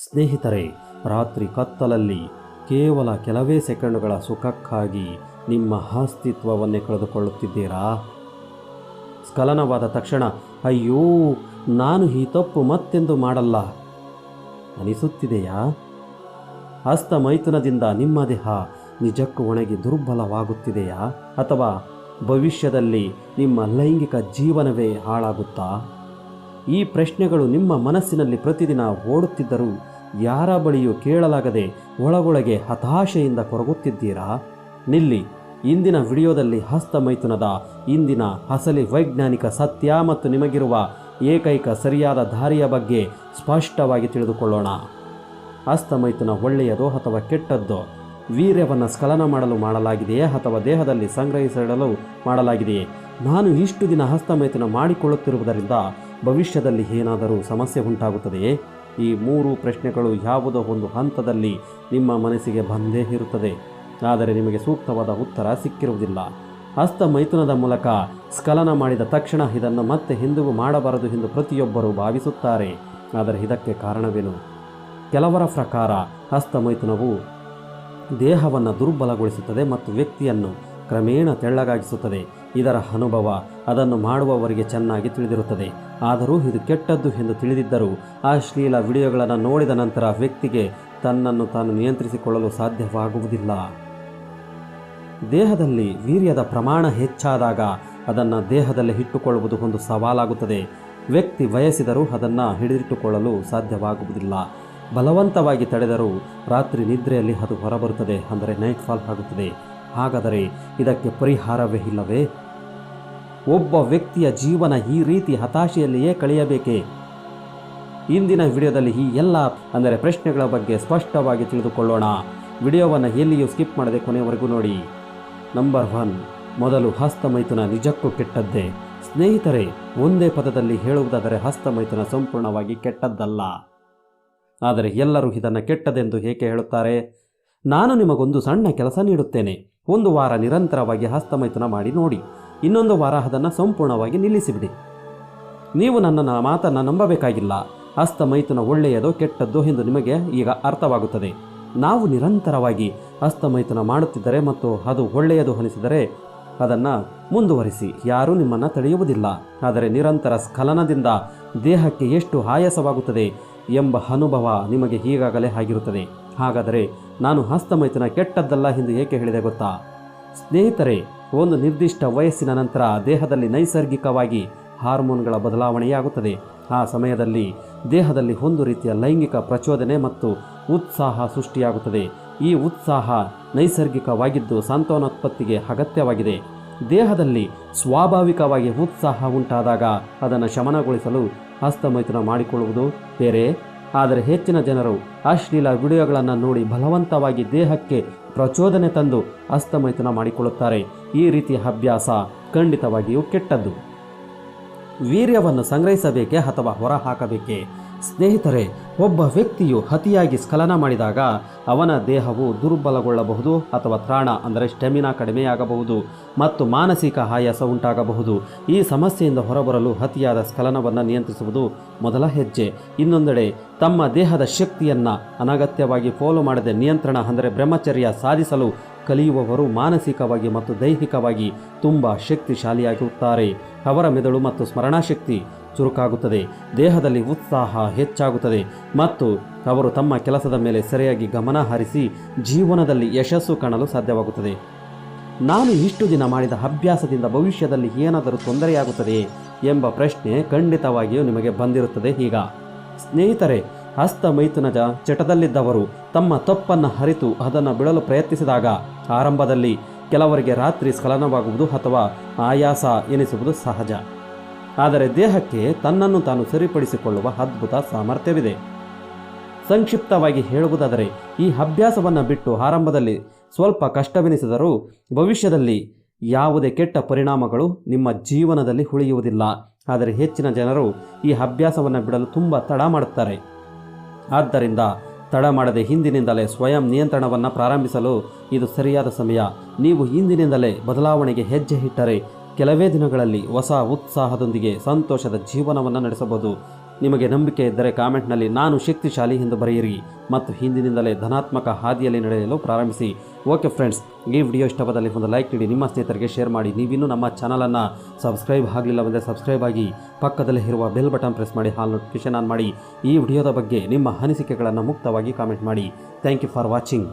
ಸ್ನೇಹಿತರೆ, ರಾತ್ರಿ ಕತ್ತಲಲ್ಲಿ ಕೇವಲ ಕೆಲವೇ ಸೆಕೆಂಡುಗಳ ಸುಖಕ್ಕಾಗಿ ನಿಮ್ಮ ಅಸ್ತಿತ್ವವನ್ನೇ ಕಳೆದುಕೊಳ್ಳುತ್ತಿದ್ದೀರಾ? ಸ್ಖಲನವಾದ ತಕ್ಷಣ ಅಯ್ಯೋ, ನಾನು ಈ ತಪ್ಪು ಮತ್ತೆಂದು ಮಾಡಲ್ಲ ಅನಿಸುತ್ತಿದೆಯಾ? ಹಸ್ತಮೈಥುನದಿಂದ ನಿಮ್ಮ ದೇಹ ನಿಜಕ್ಕೂ ಒಣಗಿ ದುರ್ಬಲವಾಗುತ್ತಿದೆಯಾ? ಅಥವಾ ಭವಿಷ್ಯದಲ್ಲಿ ನಿಮ್ಮ ಲೈಂಗಿಕ ಜೀವನವೇ ಹಾಳಾಗುತ್ತಾ? ಈ ಪ್ರಶ್ನೆಗಳು ನಿಮ್ಮ ಮನಸ್ಸಿನಲ್ಲಿ ಪ್ರತಿದಿನ ಓಡುತ್ತಿದ್ದರೂ ಯಾರ ಬಳಿಯೂ ಕೇಳಲಾಗದೆ ಒಳಗೊಳಗೆ ಹತಾಶೆಯಿಂದ ಕೊರಗುತ್ತಿದ್ದೀರಾ? ನಿಲ್ಲಿ. ಇಂದಿನ ವಿಡಿಯೋದಲ್ಲಿ ಹಸ್ತಮೈಥುನದ ಇಂದಿನ ಅಸಲಿ ವೈಜ್ಞಾನಿಕ ಸತ್ಯ ಮತ್ತು ನಿಮಗಿರುವ ಏಕೈಕ ಸರಿಯಾದ ದಾರಿಯ ಬಗ್ಗೆ ಸ್ಪಷ್ಟವಾಗಿ ತಿಳಿದುಕೊಳ್ಳೋಣ. ಹಸ್ತಮೈಥುನ ಒಳ್ಳೆಯದೋ ಅಥವಾ ಕೆಟ್ಟದ್ದೋ? ವೀರ್ಯವನ್ನು ಸ್ಖಲನ ಮಾಡಲು ಮಾಡಲಾಗಿದೆಯೇ ಅಥವಾ ದೇಹದಲ್ಲಿ ಸಂಗ್ರಹಿಸಿಡಲು ಮಾಡಲಾಗಿದೆಯೇ? ನಾನು ಇಷ್ಟು ದಿನ ಹಸ್ತಮೈಥುನ ಮಾಡಿಕೊಳ್ಳುತ್ತಿರುವುದರಿಂದ ಭವಿಷ್ಯದಲ್ಲಿ ಏನಾದರೂ ಸಮಸ್ಯೆ ಉಂಟಾಗುತ್ತದೆಯೇ? ಈ ಮೂರು ಪ್ರಶ್ನೆಗಳು ಯಾವುದೋ ಒಂದು ಹಂತದಲ್ಲಿ ನಿಮ್ಮ ಮನಸ್ಸಿಗೆ ಬಂದೇ ಇರುತ್ತದೆ, ಆದರೆ ನಿಮಗೆ ಸೂಕ್ತವಾದ ಉತ್ತರ ಸಿಕ್ಕಿರುವುದಿಲ್ಲ. ಹಸ್ತಮೈಥುನದ ಮೂಲಕ ಸ್ಖಲನ ಮಾಡಿದ ತಕ್ಷಣ ಇದನ್ನು ಮತ್ತೆ ಎಂದಿಗೂ ಮಾಡಬಾರದು ಎಂದು ಪ್ರತಿಯೊಬ್ಬರೂ ಭಾವಿಸುತ್ತಾರೆ. ಆದರೆ ಇದಕ್ಕೆ ಕಾರಣವೇನು? ಕೆಲವರ ಪ್ರಕಾರ ಹಸ್ತಮೈಥುನವು ದೇಹವನ್ನು ದುರ್ಬಲಗೊಳಿಸುತ್ತದೆ ಮತ್ತು ವ್ಯಕ್ತಿಯನ್ನು ಕ್ರಮೇಣ ತೆಳ್ಳಗಾಗಿಸುತ್ತದೆ. ಇದರ ಅನುಭವ ಅದನ್ನು ಮಾಡುವವರಿಗೆ ಚೆನ್ನಾಗಿ ತಿಳಿದಿರುತ್ತದೆ. ಆದರೂ ಇದು ಕೆಟ್ಟದ್ದು ಎಂದು ತಿಳಿದಿದ್ದರೂ ಅಶ್ಲೀಲ ವಿಡಿಯೋಗಳನ್ನು ನೋಡಿದ ನಂತರ ವ್ಯಕ್ತಿಗೆ ತನ್ನನ್ನು ತಾನು ನಿಯಂತ್ರಿಸಿಕೊಳ್ಳಲು ಸಾಧ್ಯವಾಗುವುದಿಲ್ಲ. ದೇಹದಲ್ಲಿ ವೀರ್ಯದ ಪ್ರಮಾಣ ಹೆಚ್ಚಾದಾಗ ಅದನ್ನು ದೇಹದಲ್ಲಿ ಇಟ್ಟುಕೊಳ್ಳುವುದು ಒಂದು ಸವಾಲಾಗುತ್ತದೆ. ವ್ಯಕ್ತಿ ಬಯಸಿದರೂ ಅದನ್ನು ಹಿಡಿದಿಟ್ಟುಕೊಳ್ಳಲು ಸಾಧ್ಯವಾಗುವುದಿಲ್ಲ. ಬಲವಂತವಾಗಿ ತಡೆದರೂ ರಾತ್ರಿ ನಿದ್ರೆಯಲ್ಲಿ ಅದು ಹೊರಬರುತ್ತದೆ, ಅಂದರೆ ನೈಟ್ ಫಾಲ್ ಆಗುತ್ತದೆ. ಹಾಗಾದರೆ ಇದಕ್ಕೆ ಪರಿಹಾರವೇ ಇಲ್ಲವೇ? ಒಬ್ಬ ವ್ಯಕ್ತಿಯ ಜೀವನ ಈ ರೀತಿ ಹತಾಶೆಯಲ್ಲಿಯೇ ಕಳೆಯಬೇಕೇ? ಇಂದಿನ ವಿಡಿಯೋದಲ್ಲಿ ಈ ಎಲ್ಲ ಪ್ರಶ್ನೆಗಳ ಬಗ್ಗೆ ಸ್ಪಷ್ಟವಾಗಿ ತಿಳಿದುಕೊಳ್ಳೋಣ. ವಿಡಿಯೋವನ್ನು ಎಲ್ಲಿಯೂ ಸ್ಕಿಪ್ ಮಾಡದೆ ಕೊನೆಯವರೆಗೂ ನೋಡಿ. ನಂಬರ್ 1, ಮೊದಲು ಹಸ್ತಮೈಥುನ ನಿಜಕ್ಕೂ ಕೆಟ್ಟದ್ದೇ? ಸ್ನೇಹಿತರೆ, ಒಂದೇ ಪದದಲ್ಲಿ ಹೇಳುವುದಾದರೆ ಹಸ್ತಮೈಥುನ ಸಂಪೂರ್ಣವಾಗಿ ಕೆಟ್ಟದ್ದಲ್ಲ. ಆದರೆ ಎಲ್ಲರೂ ಇದನ್ನು ಕೆಟ್ಟದೆಂದು ಏಕೆ ಹೇಳುತ್ತಾರೆ? ನಾನು ನಿಮಗೊಂದು ಸಣ್ಣ ಕೆಲಸ ನೀಡುತ್ತೇನೆ. ಒಂದು ವಾರ ನಿರಂತರವಾಗಿ ಹಸ್ತಮೈಥುನ ಮಾಡಿ ನೋಡಿ. ಇನ್ನೊಂದು ವಾರ ಅದನ್ನು ಸಂಪೂರ್ಣವಾಗಿ ನಿಲ್ಲಿಸಿಬಿಡಿ. ನೀವು ನನ್ನ ಮಾತನ್ನು ನಂಬಬೇಕಾಗಿಲ್ಲ. ಹಸ್ತಮೈಥುನ ಒಳ್ಳೆಯದೋ ಕೆಟ್ಟದ್ದೋ ಎಂದು ನಿಮಗೆ ಈಗ ಅರ್ಥವಾಗುತ್ತದೆ. ನಾವು ನಿರಂತರವಾಗಿ ಹಸ್ತಮೈಥುನ ಮಾಡುತ್ತಿದ್ದರೆ ಮತ್ತು ಅದು ಒಳ್ಳೆಯದು ಅನಿಸಿದರೆ ಅದನ್ನು ಮುಂದುವರಿಸಿ, ಯಾರೂ ನಿಮ್ಮನ್ನು ತಡೆಯುವುದಿಲ್ಲ. ಆದರೆ ನಿರಂತರ ಸ್ಖಲನದಿಂದ ದೇಹಕ್ಕೆ ಎಷ್ಟು ಆಯಾಸವಾಗುತ್ತದೆ ಎಂಬ ಅನುಭವ ನಿಮಗೆ ಈಗಾಗಲೇ ಆಗಿರುತ್ತದೆ. ಹಾಗಾದರೆ ನಾನು ಹಸ್ತಮೈಥುನ ಕೆಟ್ಟದ್ದಲ್ಲ ಎಂದು ಏಕೆ ಹೇಳಿದೆ ಗೊತ್ತಾ? ಸ್ನೇಹಿತರೆ, ಒಂದು ನಿರ್ದಿಷ್ಟ ವಯಸ್ಸಿನ ನಂತರ ದೇಹದಲ್ಲಿ ನೈಸರ್ಗಿಕವಾಗಿ ಹಾರ್ಮೋನ್ಗಳ ಬದಲಾವಣೆಯಾಗುತ್ತದೆ. ಆ ಸಮಯದಲ್ಲಿ ದೇಹದಲ್ಲಿ ಒಂದು ರೀತಿಯ ಲೈಂಗಿಕ ಪ್ರಚೋದನೆ ಮತ್ತು ಉತ್ಸಾಹ ಸೃಷ್ಟಿಯಾಗುತ್ತದೆ. ಈ ಉತ್ಸಾಹ ನೈಸರ್ಗಿಕವಾಗಿದ್ದು ಸಂತಾನೋತ್ಪತ್ತಿಗೆ ಅಗತ್ಯವಾಗಿದೆ. ದೇಹದಲ್ಲಿ ಸ್ವಾಭಾವಿಕವಾಗಿ ಉತ್ಸಾಹ ಉಂಟಾದಾಗ ಅದನ್ನು ಶಮನಗೊಳಿಸಲು ಹಸ್ತಮೈಥುನ ಮಾಡಿಕೊಳ್ಳುವುದು ಬೇರೆ. ಆದರೆ ಹೆಚ್ಚಿನ ಜನರು ಅಶ್ಲೀಲ ವಿಡಿಯೋಗಳನ್ನು ನೋಡಿ ಬಲವಂತವಾಗಿ ದೇಹಕ್ಕೆ ಪ್ರಚೋದನೆ ತಂದು ಹಸ್ತಮೈಥುನ ಮಾಡಿಕೊಳ್ಳುತ್ತಾರೆ. ಈ ರೀತಿಯ ಅಭ್ಯಾಸ ಖಂಡಿತವಾಗಿಯೂ ಕೆಟ್ಟದ್ದು. ವೀರ್ಯವನ್ನು ಸಂಗ್ರಹಿಸಬೇಕೇ ಅಥವಾ ಹೊರಹಾಕಬೇಕೇ? ಸ್ನೇಹಿತರೆ, ಒಬ್ಬ ವ್ಯಕ್ತಿಯು ಅತಿಯಾಗಿ ಸ್ಖಲನ ಮಾಡಿದಾಗ ಅವನ ದೇಹವು ದುರ್ಬಲಗೊಳ್ಳಬಹುದು ಅಥವಾ ತ್ರಾಣ ಸ್ಟೆಮಿನಾ ಕಡಿಮೆಯಾಗಬಹುದು ಮತ್ತು ಮಾನಸಿಕ ಆಯಾಸ ಉಂಟಾಗಬಹುದು. ಈ ಸಮಸ್ಯೆಯಿಂದ ಹೊರಬರಲು ಅತಿಯಾದ ಸ್ಖಲನವನ್ನು ನಿಯಂತ್ರಿಸುವುದು ಮೊದಲ ಹೆಜ್ಜೆ. ಇನ್ನೊಂದೆಡೆ ತಮ್ಮ ದೇಹದ ಶಕ್ತಿಯನ್ನು ಅನಗತ್ಯವಾಗಿ ಪೋಲು ಮಾಡದೆ ನಿಯಂತ್ರಣ ಬ್ರಹ್ಮಚರ್ಯ ಸಾಧಿಸಲು ಕಲಿಯುವವರು ಮಾನಸಿಕವಾಗಿ ಮತ್ತು ದೈಹಿಕವಾಗಿ ತುಂಬ ಶಕ್ತಿಶಾಲಿಯಾಗಿರುತ್ತಾರೆ. ಅವರ ಮೆದುಳು ಮತ್ತು ಸ್ಮರಣಾಶಕ್ತಿ ಚುರುಕಾಗುತ್ತದೆ, ದೇಹದಲ್ಲಿ ಉತ್ಸಾಹ ಹೆಚ್ಚಾಗುತ್ತದೆ ಮತ್ತು ಅವರು ತಮ್ಮ ಕೆಲಸದ ಮೇಲೆ ಸರಿಯಾಗಿ ಗಮನ ಹರಿಸಿ ಜೀವನದಲ್ಲಿ ಯಶಸ್ಸು ಕಾಣಲು ಸಾಧ್ಯವಾಗುತ್ತದೆ. ನಾನು ಇಷ್ಟು ದಿನ ಮಾಡಿದ ಅಭ್ಯಾಸದಿಂದ ಭವಿಷ್ಯದಲ್ಲಿ ಏನಾದರೂ ತೊಂದರೆಯಾಗುತ್ತದೆಯೇ ಎಂಬ ಪ್ರಶ್ನೆ ಖಂಡಿತವಾಗಿಯೂ ನಿಮಗೆ ಬಂದಿರುತ್ತದೆ. ಈಗ ಸ್ನೇಹಿತರೆ, ಹಸ್ತಮೈಥುನದ ಚಟದಲ್ಲಿದ್ದವರು ತಮ್ಮ ತಪ್ಪನ್ನು ಅರಿತು ಅದನ್ನು ಬಿಡಲು ಪ್ರಯತ್ನಿಸಿದಾಗ ಆರಂಭದಲ್ಲಿ ಕೆಲವರಿಗೆ ರಾತ್ರಿ ಸ್ಖಲನವಾಗುವುದು ಅಥವಾ ಆಯಾಸ ಎನಿಸುವುದು ಸಹಜ. ಆದರೆ ದೇಹಕ್ಕೆ ತನ್ನನ್ನು ತಾನು ಸರಿಪಡಿಸಿಕೊಳ್ಳುವ ಅದ್ಭುತ ಸಾಮರ್ಥ್ಯವಿದೆ. ಸಂಕ್ಷಿಪ್ತವಾಗಿ ಹೇಳುವುದಾದರೆ, ಈ ಅಭ್ಯಾಸವನ್ನು ಬಿಟ್ಟು ಆರಂಭದಲ್ಲಿ ಸ್ವಲ್ಪ ಕಷ್ಟವೆನಿಸಿದರೂ ಭವಿಷ್ಯದಲ್ಲಿ ಯಾವುದೇ ಕೆಟ್ಟ ಪರಿಣಾಮಗಳು ನಿಮ್ಮ ಜೀವನದಲ್ಲಿ ಉಳಿಯುವುದಿಲ್ಲ. ಆದರೆ ಹೆಚ್ಚಿನ ಜನರು ಈ ಅಭ್ಯಾಸವನ್ನು ಬಿಡಲು ತುಂಬ ತಡ ಮಾಡುತ್ತಾರೆ. ಆದ್ದರಿಂದ ತಡ ಮಾಡದೆ ಹಿಂದಿನಿಂದಲೇ ಸ್ವಯಂ ನಿಯಂತ್ರಣವನ್ನು ಪ್ರಾರಂಭಿಸಲು ಇದು ಸರಿಯಾದ ಸಮಯ. ನೀವು ಇಂದಿನಿಂದಲೇ ಬದಲಾವಣೆಗೆ ಹೆಜ್ಜೆ ಇಟ್ಟರೆ ಕೆಲವೇ ದಿನಗಳಲ್ಲಿ ಹೊಸ ಉತ್ಸಾಹದೊಂದಿಗೆ ಸಂತೋಷದ ಜೀವನವನ್ನು ನಡೆಸಬಹುದು. ನಿಮಗೆ ನಂಬಿಕೆ ಇದ್ದರೆ ಕಾಮೆಂಟ್ನಲ್ಲಿ ನಾನು ಶಕ್ತಿಶಾಲಿ ಎಂದು ಬರೆಯಿರಿ ಮತ್ತು ಹಿಂದಿನಿಂದಲೇ ಧನಾತ್ಮಕ ಹಾದಿಯಲ್ಲಿ ನಡೆಯಲು ಪ್ರಾರಂಭಿಸಿ. ಓಕೆ ಫ್ರೆಂಡ್ಸ್, ಈ ವಿಡಿಯೋ ಇಷ್ಟವಾದಲ್ಲಿ ಒಂದು ಲೈಕ್ ನೀಡಿ, ನಿಮ್ಮ ಸ್ನೇಹಿತರಿಗೆ ಶೇರ್ ಮಾಡಿ. ನೀವಿನ್ನೂ ನಮ್ಮ ಚಾನಲನ್ನು ಸಬ್ಸ್ಕ್ರೈಬ್ ಆಗಲಿಲ್ಲವೆಂದರೆ ಸಬ್ಸ್ಕ್ರೈಬ್ ಆಗಿ ಪಕ್ಕದಲ್ಲೇ ಇರುವ ಬೆಲ್ ಬಟನ್ ಪ್ರೆಸ್ ಮಾಡಿ, ಹಾಲ್ ನೋಟಿಫಿಕೇಶನ್ ಆನ್ ಮಾಡಿ. ಈ ವಿಡಿಯೋದ ಬಗ್ಗೆ ನಿಮ್ಮ ಅನಿಸಿಕೆಗಳನ್ನು ಮುಕ್ತವಾಗಿ ಕಾಮೆಂಟ್ ಮಾಡಿ. Thank you for watching.